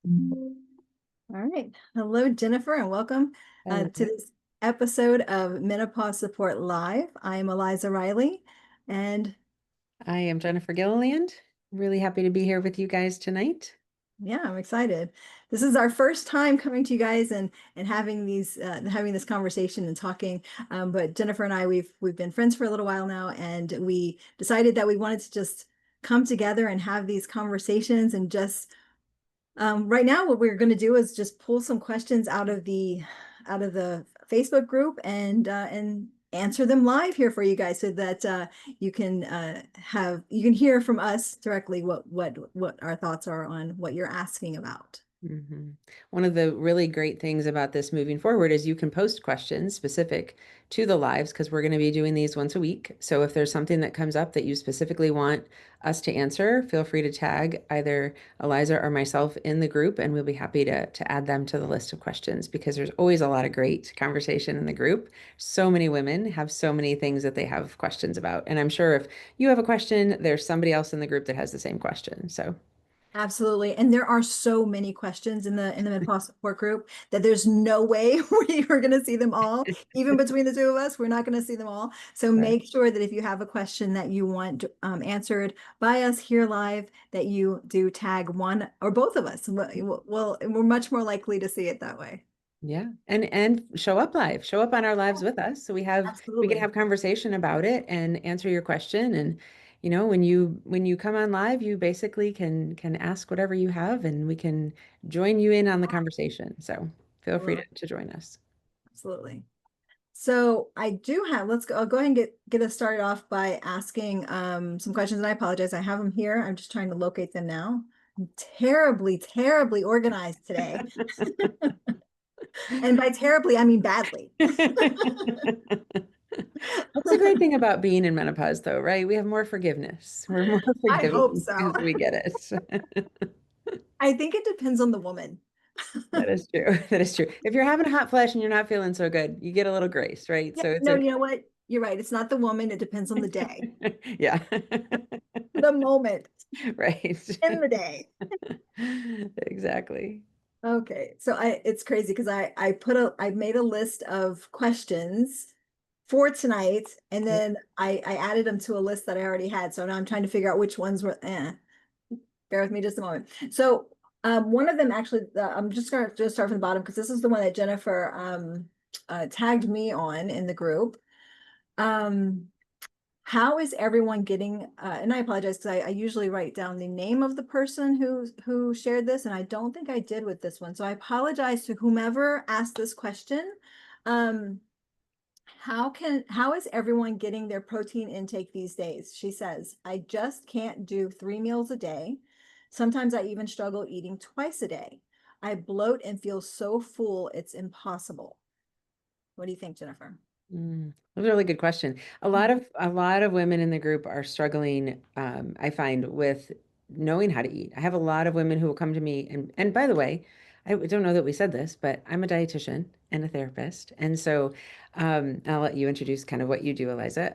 All right. Hello, Jennifer, and welcome Hello. to this episode of Menopause Support Live. I am Eliza Riley, and I am Jennifer Gilliland. Really happy to be here with you guys tonight. yeah, I'm excited. This is our first time coming to you guys and having having this conversation and talking. But Jennifer and I, we've been friends for a little while now, and we decided that we wanted to just come together and have these conversations and just right now, what we're going to do is just pull some questions out of the Facebook group and answer them live here for you guys, so that you can hear from us directly what our thoughts are on what you're asking about. Mhm. One of the really great things about this moving forward is you can post questions specific to the lives because we're going to be doing these once a week. So if there's something that comes up that you specifically want us to answer, feel free to tag either Eliza or myself in the group, and we'll be happy to add them to the list of questions because there's always a lot of great conversation in the group. So many women have so many things that they have questions about. And I'm sure if you have a question, there's somebody else in the group that has the same question. So Absolutely. And there are so many questions in the menopause support group that there's no way we're going to see them all. Even between the two of us, we're not going to see them all. So right. make sure that if you have a question that you want answered by us here live, that you do tag one or both of us. We're much more likely to see it that way. Yeah. And show up live. Show up on our lives with us. So we can Absolutely. have conversation about it and answer your question. And when you come on live, you basically can ask whatever you have and we can join you in on the conversation. So feel free Absolutely. to join us. Absolutely. So I do have, let's go, I'll go ahead and get us started off by asking some questions, and I apologize. I have them here. I'm just trying to locate them now. I'm terribly organized today. And by terribly, I mean badly. That's the great thing about being in menopause, though, right? We have more forgiveness. We're more I hope forgiving so. because we get it. I think it depends on the woman. That is true. That is true. If you're having a hot flash and you're not feeling so good, you get a little grace, right? Yeah, So it's no, okay. you know what? You're right. It's not the woman. It depends on the day, Yeah. the moment Right. in the day. Exactly. Okay, so it's crazy because I made a list of questions for tonight, and Yep. then I added them to a list that I already had. So now I'm trying to figure out which ones were. Bear with me just a moment. So one of them actually, I'm just going to just start from the bottom because this is the one that Jennifer tagged me on in the group. Um, how is everyone getting, and I apologize because I usually write down the name of the person who shared this, and I don't think I did with this one. So I apologize to whomever asked this question. Um, how is everyone getting their protein intake these days? She says, I just can't do 3 meals a day. Sometimes I even struggle eating twice a day. I bloat and feel so full, it's impossible. What do you think, Jennifer? That's a really good question. A lot of women in the group are struggling, I find, with knowing how to eat. I have a lot of women who will come to me and by the way, I don't know that we said this, but I'm a dietitian and a therapist. And so I'll let you introduce kind of what you do, Eliza.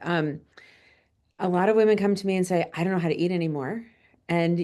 A lot of women come to me and say, I don't know how to eat anymore. And,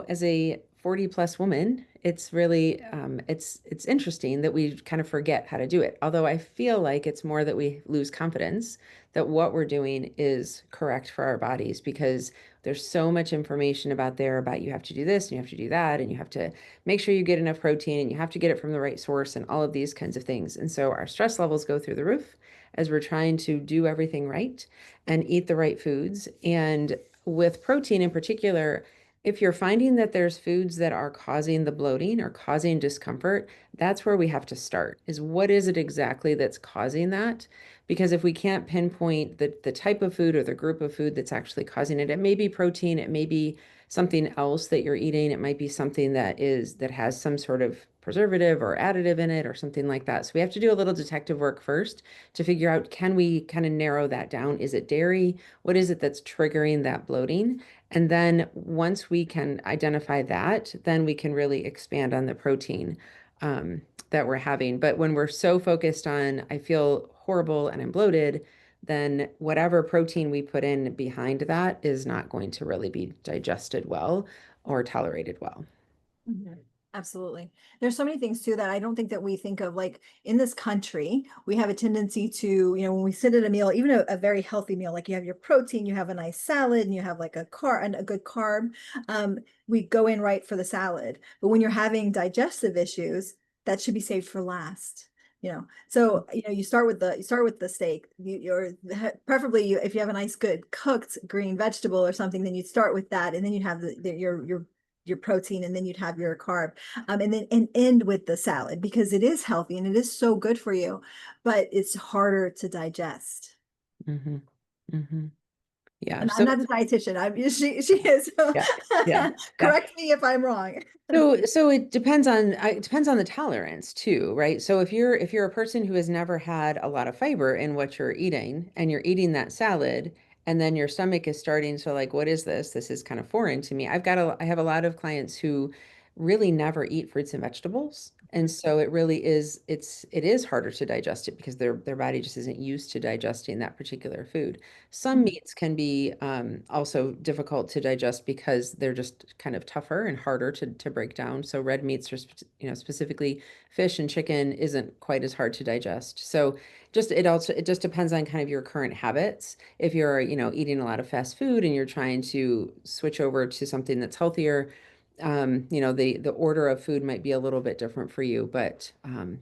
as a 40 plus woman, it's really, it's interesting that we kind of forget how to do it. Although I feel like it's more that we lose confidence that what we're doing is correct for our bodies because there's so much information about there about you have to do this and you have to do that and you have to make sure you get enough protein and you have to get it from the right source and all of these kinds of things. And so our stress levels go through the roof as we're trying to do everything right and eat the right foods. And with protein in particular, if you're finding that there's foods that are causing the bloating or causing discomfort, that's where we have to start is what is it exactly that's causing that? Because if we can't pinpoint the type of food or the group of food that's actually causing it, it may be protein, it may be something else that you're eating, it might be something that has some sort of preservative or additive in it or something like that. So we have to do a little detective work first to figure out, can we kind of narrow that down? Is it dairy? What is it that's triggering that bloating? And then once we can identify that, then we can really expand on the protein that we're having. But when we're so focused on, I feel horrible and I'm bloated, then whatever protein we put in behind that is not going to really be digested well or tolerated well. Mhm. Absolutely. There's so many things too that I don't think that we think of. Like in this country, we have a tendency to, when we sit at a meal, even a very healthy meal, like you have your protein, you have a nice salad, and you have like a good carb. We go in right for the salad. But when you're having digestive issues, that should be saved for last. So you start with the steak. You're preferably if you have a nice good cooked green vegetable or something, then you'd start with that, and then you'd have your protein, and then you'd have your carb, and end with the salad, because it is healthy and it is so good for you, but it's harder to digest. Hmm. Hmm. Yeah. And I'm So not a dietitian. She is. So yeah, yeah, yeah. correct me if I'm wrong. So it depends on the tolerance too, right? So if you're a person who has never had a lot of fiber in what you're eating and you're eating that salad and then your stomach is starting to like, what is this? This is kind of foreign to me. I have a lot of clients who really never eat fruits and vegetables. And so it really is it is harder to digest it because their body just isn't used to digesting that particular food. Some meats can be also difficult to digest because they're just kind of tougher and harder to break down. So red meats are, specifically fish and chicken isn't quite as hard to digest. So it just depends on kind of your current habits. If you're, eating a lot of fast food and you're trying to switch over to something that's healthier, the order of food might be a little bit different for you, but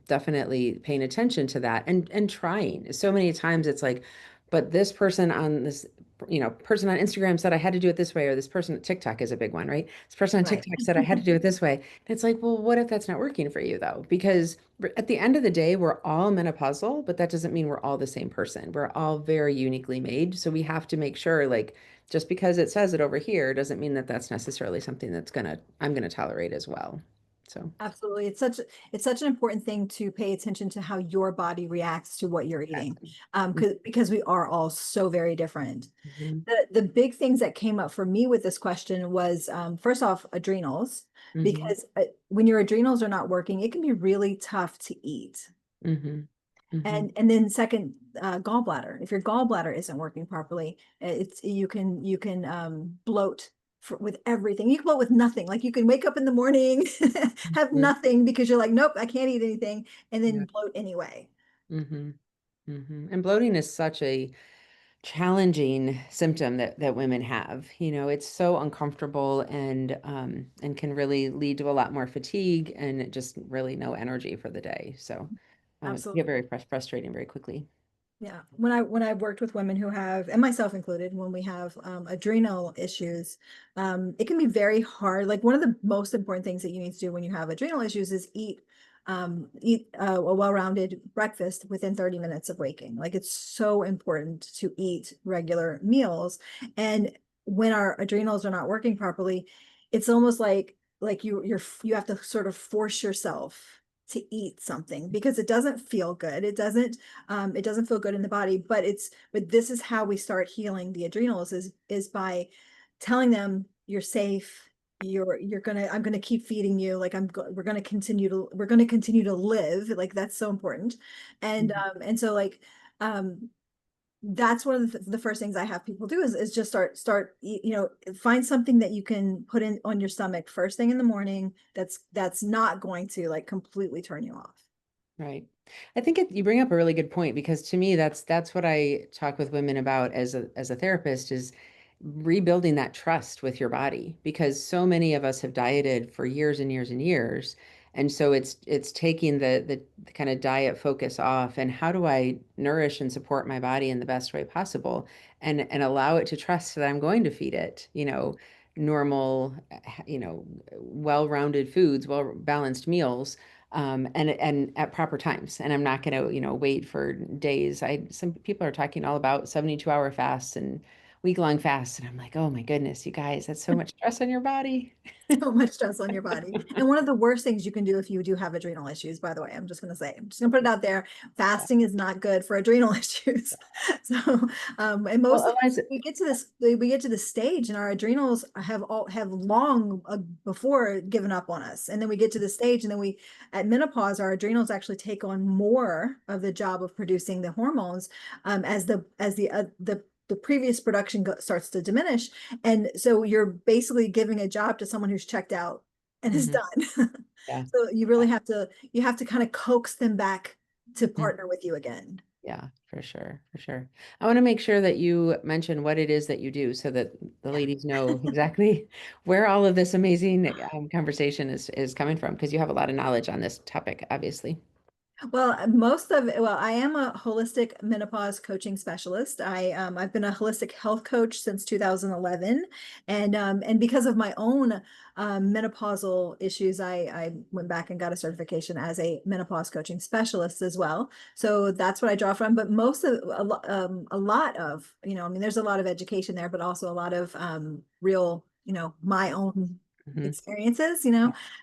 definitely paying attention to that and trying. So many times it's like, but this person on this, person on Instagram said I had to do it this way, or this person TikTok is a big one, right? This person on Right. TikTok said I had to do it this way. And it's like, well, what if that's not working for you though? Because at the end of the day, we're all menopausal, but that doesn't mean we're all the same person. We're all very uniquely made. So we have to make sure, like, just because it says it over here doesn't mean that that's necessarily something I'm gonna tolerate as well. So Absolutely. It's such an important thing to pay attention to how your body reacts to what you're eating. exactly. Because we are all so very different. Mhm. The big things that came up for me with this question was, first off, adrenals, Mhm. because when your adrenals are not working, it can be really tough to eat. Mhm. Mhm. And then second, gallbladder. If your gallbladder isn't working properly, it's you can bloat with everything. You can bloat with nothing. Like you can wake up in the morning, have Mhm. nothing because you're like, nope, I can't eat anything, and Yeah. then bloat anyway. Mhm. Mhm. And bloating is such a challenging symptom that women have. It's so uncomfortable and can really lead to a lot more fatigue and just really no energy for the day. So it can get Absolutely. very frustrating very quickly. Yeah. When I worked with women who have, and myself included, when we have adrenal issues, it can be very hard. Like one of the most important things that you need to do when you have adrenal issues is eat a well-rounded breakfast within 30 minutes of waking. Like it's so important to eat regular meals. And when our adrenals are not working properly, it's almost like you have to sort of force yourself to eat something because it doesn't feel good. It doesn't feel good in the body, but this is how we start healing the adrenals is by telling them you're safe. I'm gonna keep feeding you. Like we're gonna continue to live. Like that's so important. And so like um that's one of the first things I have people do is just find something that you can put in on your stomach first thing in the morning that's not going to like completely turn you off. Right. I think you bring up a really good point because to me that's what I talk with women about as a therapist is rebuilding that trust with your body because so many of us have dieted for years and years and years. And so it's taking the kind of diet focus off and how do I nourish and support my body in the best way possible and allow it to trust that I'm going to feed it, normal, well-rounded foods, well-balanced meals and at proper times. And I'm not going to, wait for days. Some people are talking all about 72-hour fasts and week-long fasts, and I'm like, oh my goodness, you guys, that's so much stress on your body. So much stress on your body. And one of the worst things you can do if you do have adrenal issues, by the way, I'm just gonna put it out there. Fasting is not good for adrenal issues. So, and most Well, of us, Eliza, we get to the stage and our adrenals have long before given up on us. And then we get to the stage and then at menopause, our adrenals actually take on more of the job of producing the hormones, as the previous production starts to diminish. And so you're basically giving a job to someone who's checked out and is Hmm. done. Yeah. So you have to kind of coax them back to partner with you again. Yeah, for sure, for sure. I want to make sure that you mention what it is that you do so that the Yeah. ladies know exactly where all of this amazing conversation is coming from, because you have a lot of knowledge on this topic, obviously. Well, I am a holistic menopause coaching specialist. I've been a holistic health coach since 2011, and because of my own menopausal issues, I went back and got a certification as a menopause coaching specialist as well. So that's what I draw from. But a lot of, I mean, there's a lot of education there, but also a lot of real, my own Hmm. experiences,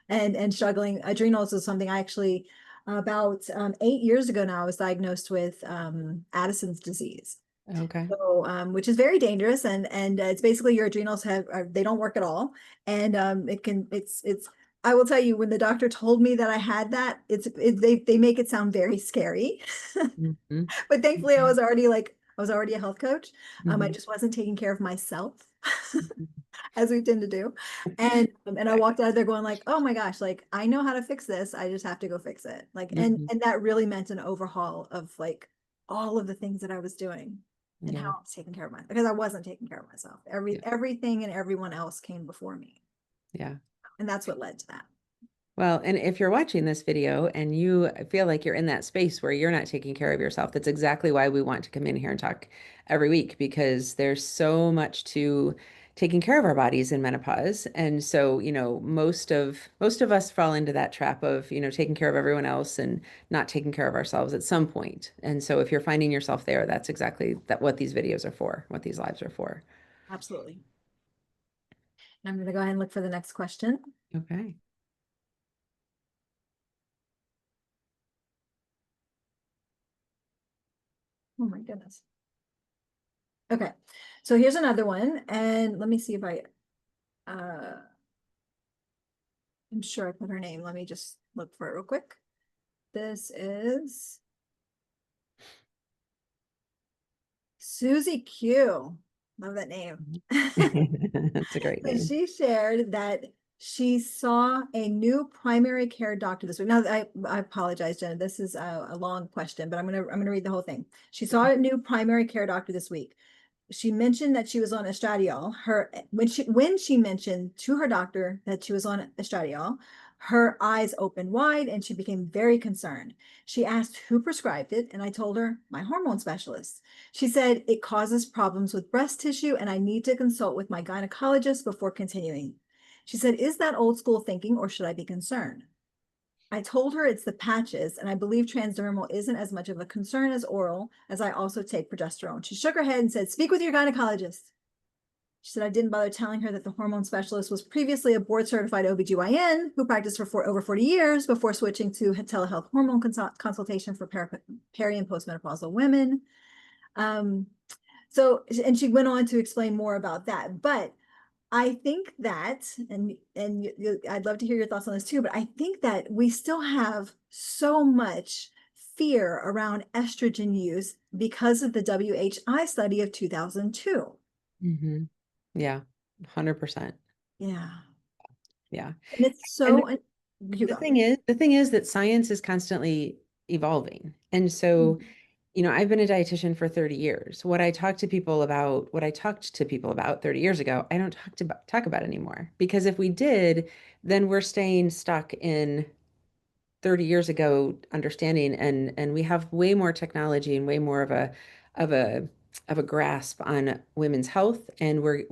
and struggling. Adrenals is something I actually about 8 years ago now, I was diagnosed with Addison's disease. Okay. So, which is very dangerous, and it's basically your adrenals they don't work at all, and it's. I will tell you, when the doctor told me that I had that, they make it sound very scary, Hmm. but thankfully I was already a health coach. I Hmm. just wasn't taking care of myself. As we tend to do. And I walked out of there going like, oh my gosh, like I know how to fix this. I just have to go fix it. Like, Hmm. and that really meant an overhaul of like all of the things that I was doing and how Yeah. I was taking care of myself because I wasn't taking care of myself. Yeah. Everything and everyone else came before me. Yeah. And that's what led to that. Well, and if you're watching this video and you feel like you're in that space where you're not taking care of yourself, that's exactly why we want to come in here and talk every week, because there's so much to taking care of our bodies in menopause. And so, most of us fall into that trap of, taking care of everyone else and not taking care of ourselves at some point. And so if you're finding yourself there, that's exactly what these videos are for, what these lives are for. Absolutely. And I'm going to go ahead and look for the next question. Okay. Oh my goodness. Okay. So here's another one. And let me see if uh, I'm sure I put her name. Let me just look for it real quick. This is Susie Q. Love that name. That's a great So name. she shared that she saw a new primary care doctor this week. Now, I apologize, Jenna. This is a long question, but I'm gonna read the whole thing. She saw a new primary care doctor this week. She mentioned that she was on estradiol. When she mentioned to her doctor that she was on estradiol, her eyes opened wide and she became very concerned. She asked who prescribed it, and I told her my hormone specialist. She said it causes problems with breast tissue and I need to consult with my gynecologist before continuing. She said, is that old school thinking or should I be concerned? I told her it's the patches, and I believe transdermal isn't as much of a concern as oral, as I also take progesterone. She shook her head and said, speak with your gynecologist. She said, I didn't bother telling her that the hormone specialist was previously a board certified OBGYN who practiced for over 40 years before switching to telehealth hormone consultation for peri and postmenopausal women. Um, and she went on to explain more about that. But I think that, I'd love to hear your thoughts on this too, but I think that we still have so much fear around estrogen use because of the WHI study of 2002. Hmm. Yeah, 100%. Yeah. Yeah. And it's And so, you go. the thing is that science is constantly evolving. And so, I've been a dietitian for 30 years. What I talked to people about 30 years ago, I don't talk about anymore. Because if we did, then we're staying stuck in 30 years ago understanding, and we have way more technology and way more of a of a grasp on women's health, and we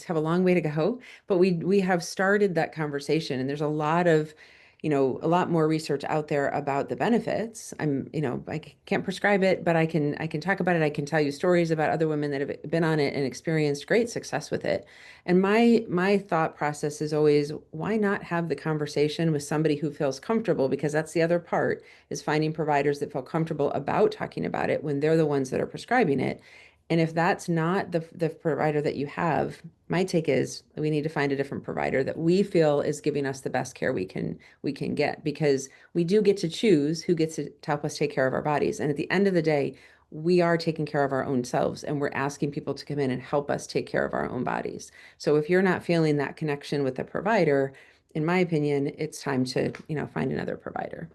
have a long way to go, but we have started that conversation, and there's a lot more research out there about the benefits. I can't prescribe it, but I can talk about it. I can tell you stories about other women that have been on it and experienced great success with it. And my thought process is always, why not have the conversation with somebody who feels comfortable? Because that's the other part, is finding providers that feel comfortable about talking about it when they're the ones that are prescribing it. And if that's not the provider that you have, my take is we need to find a different provider that we feel is giving us the best care we can get, because we do get to choose who gets to help us take care of our bodies. And at the end of the day, we are taking care of our own selves, and we're asking people to come in and help us take care of our own bodies. So if you're not feeling that connection with the provider, in my opinion, it's time to, find another provider.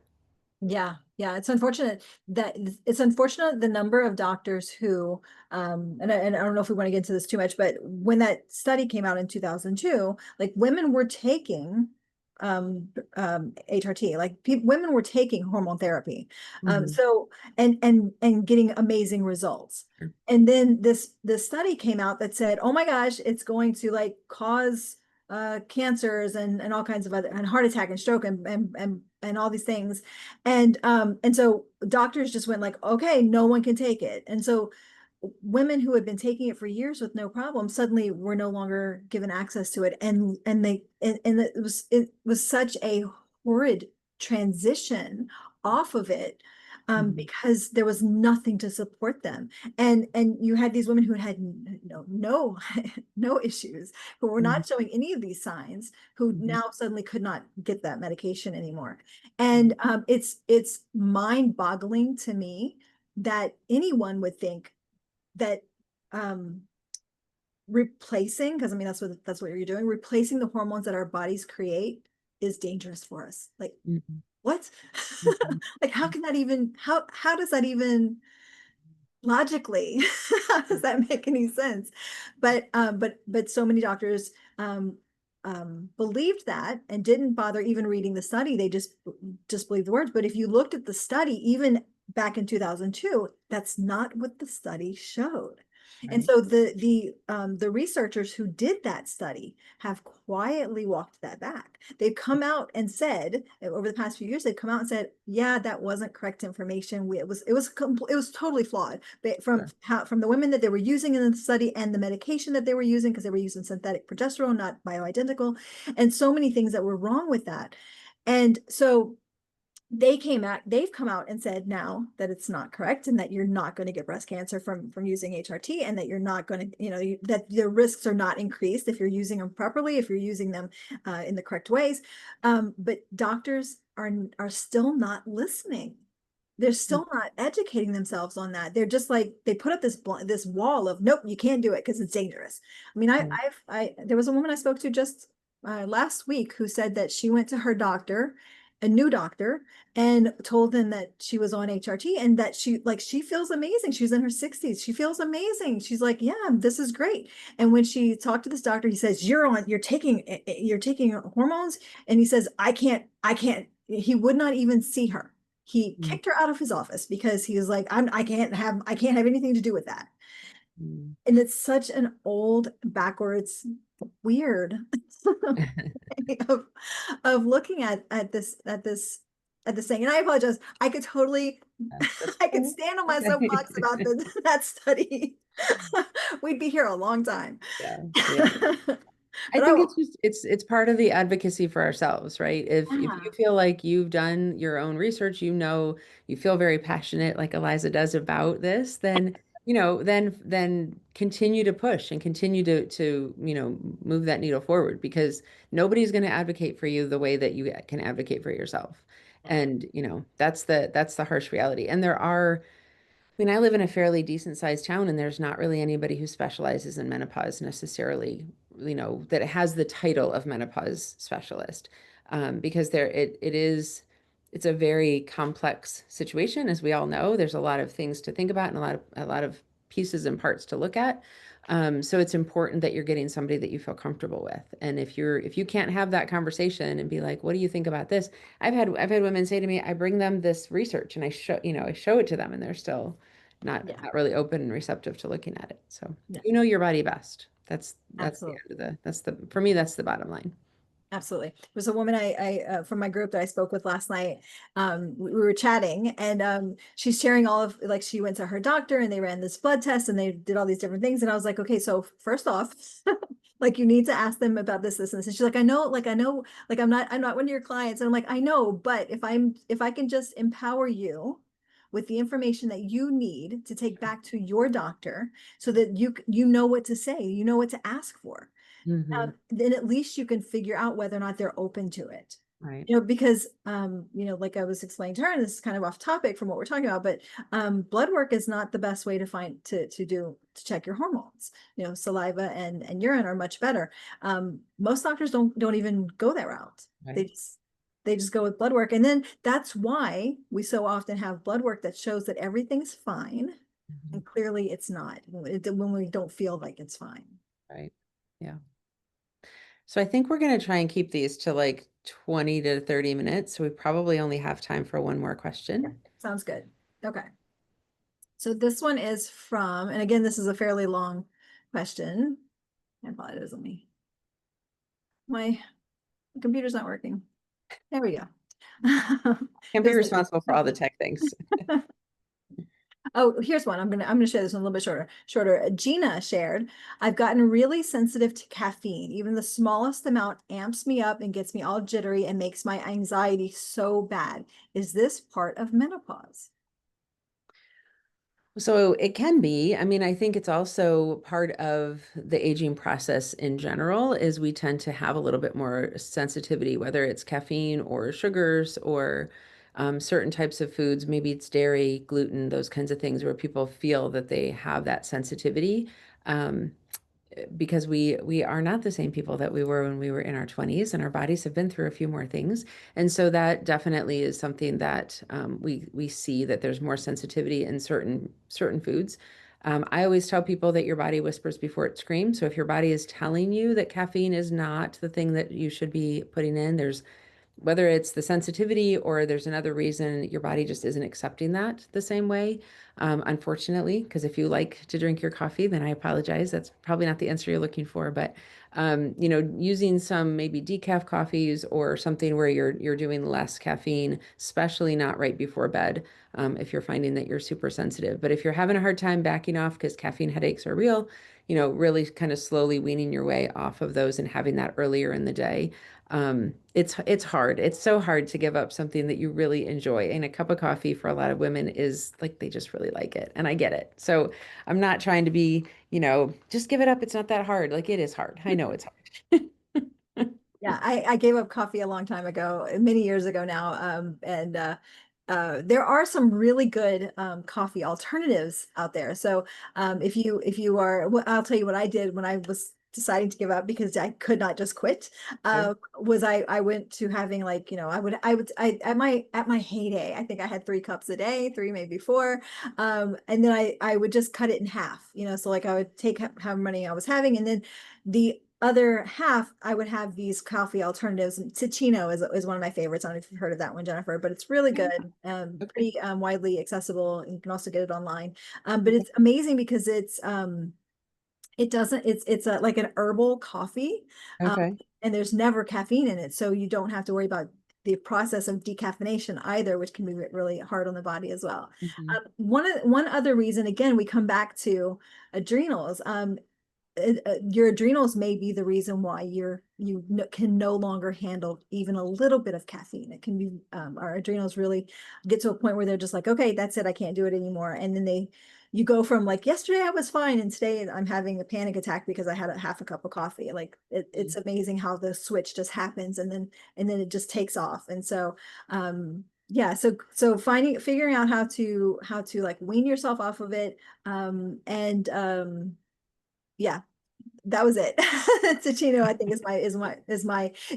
Yeah, yeah, it's unfortunate that it's unfortunate the number of doctors who, and I don't know if we want to get into this too much, but when that study came out in 2002, like women were taking HRT, like women were taking hormone therapy, Mhm. so and getting amazing results. Sure. And then this study came out that said, oh my gosh, it's going to like cause cancers and all kinds of other and heart attack and stroke and all these things. And so doctors just went like, okay, no one can take it. And so women who had been taking it for years with no problem suddenly were no longer given access to it. And it was such a horrid transition off of it, Mhm. because there was nothing to support them. And you had these women who had no issues, who were Mhm. not showing any of these signs, who Mhm. now suddenly could not get that medication anymore. Mhm. And it's mind-boggling to me that anyone would think that um replacing, because I mean that's what you're doing, replacing the hormones that our bodies create is dangerous for us. Like, Mhm. what? Mhm. Like, how can that even, how does that even logically, how does that make any sense? But so many doctors believed that and didn't bother even reading the study. They just believed the words. But if you looked at the study, even back in 2002, that's not what the study showed. And Right. so the researchers who did that study have quietly walked that back. They've come out and said, over the past few years, they've come out and said, yeah, that wasn't correct information. It was totally flawed. But Sure. from the women that they were using in the study and the medication that they were using, because they were using synthetic progesterone, not bioidentical, and so many things that were wrong with that. And so they've come out and said now that it's not correct, and that you're not going to get breast cancer from using HRT, and that you're not going to, that the risks are not increased if you're using them properly, if you're using them in the correct ways. But doctors are still not listening. They're Mm. still not educating themselves on that. They're just like, they put up this wall of, nope, you can't do it because it's dangerous. I mean, Right. there was a woman I spoke to just last week who said that she went to her doctor, a new doctor, and told them that she was on HRT, and that she feels amazing. She's in her 60s. She feels amazing. She's like, yeah, this is great. And when she talked to this doctor, he says, you're taking hormones. And he says, I can't. He would not even see her. He Mm. kicked her out of his office because he was like, I can't have anything to do with that. Mm. And it's such an old, backwards, weird way of looking at this thing. And I apologize. I could totally That's I could cool. stand on my Okay. soapbox about that study. We'd be here a long time. Yeah. Yeah. I But think it's just it's part of the advocacy for ourselves, right? If you yeah, feel like you've done your own research, you feel very passionate like Eliza does about this, then then continue to push and continue to move that needle forward, because nobody's going to advocate for you the way that you can advocate for yourself. And that's the harsh reality. And I live in a fairly decent sized town, and there's not really anybody who specializes in menopause necessarily, that has the title of menopause specialist. Because it's a very complex situation, as we all know. There's a lot of things to think about and a lot of pieces and parts to look at. So it's important that you're getting somebody that you feel comfortable with. And if you can't have that conversation and be like, what do you think about this? I've had women say to me, I bring them this research and I show it to them, and they're still not yeah, not really open and receptive to looking at it. So yeah, you know your body best. That's the absolutely. end of for me, that's the bottom line. Absolutely. There's a woman from my group that I spoke with last night. We were chatting, and she's sharing all of, like, she went to her doctor and they ran this blood test and they did all these different things. And I was like, okay, so first off, like, you need to ask them about this, and this. And she's like, I know, like, I'm not one of your clients. And I'm like, I know, but if I can just empower you with the information that you need to take back to your doctor, so that you know what to say, you know what to ask for, Hmm. then at least you can figure out whether or not they're open to it. Right. Because like I was explaining to her, and this is kind of off topic from what we're talking about, but blood work is not the best way to check your hormones. Saliva and urine are much better. Most doctors don't even go that route. They Right. just they just go with blood work. And then that's why we so often have blood work that shows that everything's fine. Mhm. And clearly it's not when we don't feel like it's fine. Right. Yeah. So I think we're going to try and keep these to like 20 to 30 minutes. So we probably only have time for one more Yeah, question. sounds good. Okay. So this one is from, and again, this is a fairly long question. I apologize. My computer's not working. There we go. Can't be This responsible for all the tech things. Oh, here's one. I'm gonna share this one a little bit shorter. Gina shared, I've gotten really sensitive to caffeine. Even the smallest amount amps me up and gets me all jittery and makes my anxiety so bad. Is this part of menopause? So it can be. I mean, I think it's also part of the aging process in general is we tend to have a little bit more sensitivity, whether it's caffeine or sugars or certain types of foods, maybe it's dairy, gluten, those kinds of things where people feel that they have that sensitivity. Um, because we are not the same people that we were when we were in our 20s, and our bodies have been through a few more things. And so that definitely is something that we see that there's more sensitivity in certain foods. I always tell people that your body whispers before it screams. So if your body is telling you that caffeine is not the thing that you should be putting in, there's whether it's the sensitivity or there's another reason your body just isn't accepting that the same way, unfortunately, because if you like to drink your coffee, then I apologize. That's probably not the answer you're looking for, but using some maybe decaf coffees or something where you're doing less caffeine, especially not right before bed, if you're finding that you're super sensitive. But if you're having a hard time backing off because caffeine headaches are real, really kind of slowly weaning your way off of those and having that earlier in the day. It's hard. It's so hard to give up something that you really enjoy. And a cup of coffee for a lot of women is like they just really like it. And I get it. So I'm not trying to be, just give it up. It's not that hard. Like it is hard. I know it's hard. Yeah, I gave up coffee a long time ago, many years ago now. And there are some really good coffee alternatives out there. So if you are, I'll tell you what I did when I was deciding to give up because I could not just quit. Sure. Was I went to having like, I at my heyday, I think I had 3 cups a day, three maybe four. And then I would just cut it in half, so like I would take how many I was having, and then the other half, I would have these coffee alternatives. Ticino is one of my favorites. I don't know if you've heard of that one, Jennifer, but it's really Yeah. good, Okay. pretty widely accessible. And you can also get it online. But Okay. it's amazing because it doesn't, it's like an herbal coffee, um, Okay. and there's never caffeine in it. So you don't have to worry about the process of decaffeination either, which can be really hard on the body as well. Mhm. One other reason, again, we come back to adrenals. Your adrenals may be the reason why can no longer handle even a little bit of caffeine. It can be our adrenals really get to a point where they're just like, okay, that's it, I can't do it anymore. And then you go from like yesterday I was fine and today I'm having a panic attack because I had a half a cup of coffee. Like it's amazing how the switch just happens and then it just takes off. And so yeah, so figuring out how to like wean yourself off of it, and yeah, that was it. Ticino, I think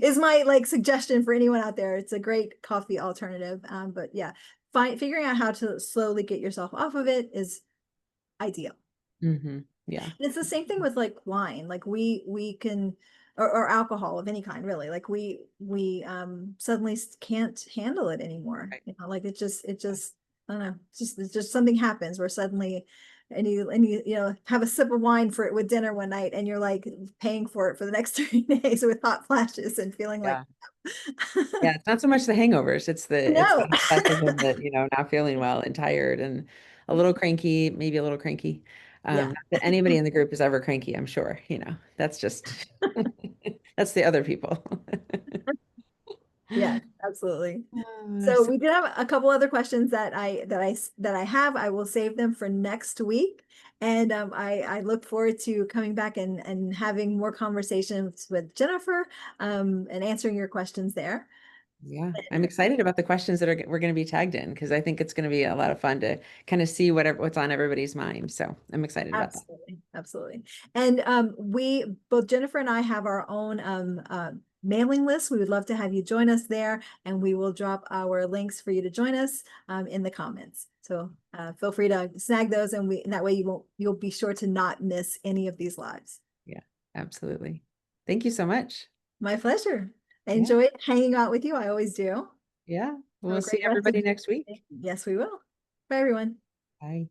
is my like suggestion for anyone out there. It's a great coffee alternative. But yeah, figuring out how to slowly get yourself off of it is ideal. Yeah. And it's the same thing with like wine. Like we can, or alcohol of any kind, really. Like we suddenly can't handle it anymore. Right. Like it just I don't know. It's just something happens where suddenly, and you have a sip of wine for it with dinner one night, and you're like paying for it for the next 3 days with hot flashes and feeling like Yeah. Yeah, it's not so much the hangovers, it's the no. hot flashes and the, not feeling well and tired and a little cranky, maybe a little cranky. Yeah. Not that anybody in the group is ever cranky, I'm sure, that's just that's the other people. Yeah, absolutely. So So we did have a couple other questions that I have. I will save them for next week. And I look forward to coming back and having more conversations with Jennifer, and answering your questions there. yeah, I'm excited about the questions that we're going to be tagged in because I think it's going to be a lot of fun to kind of see what's on everybody's mind. So I'm excited about that. Absolutely, absolutely. And we both Jennifer and I have our own mailing list. We would love to have you join us there, and we will drop our links for you to join us in the comments. So feel free to snag those, and that way you'll be sure to not miss any of these lives. Yeah, absolutely. Thank you so much. My pleasure. I Yeah. enjoyed hanging out with you. I always do. Yeah. Have We'll a see great rest of everybody your next week. day. Yes, we will. Bye, everyone. Bye.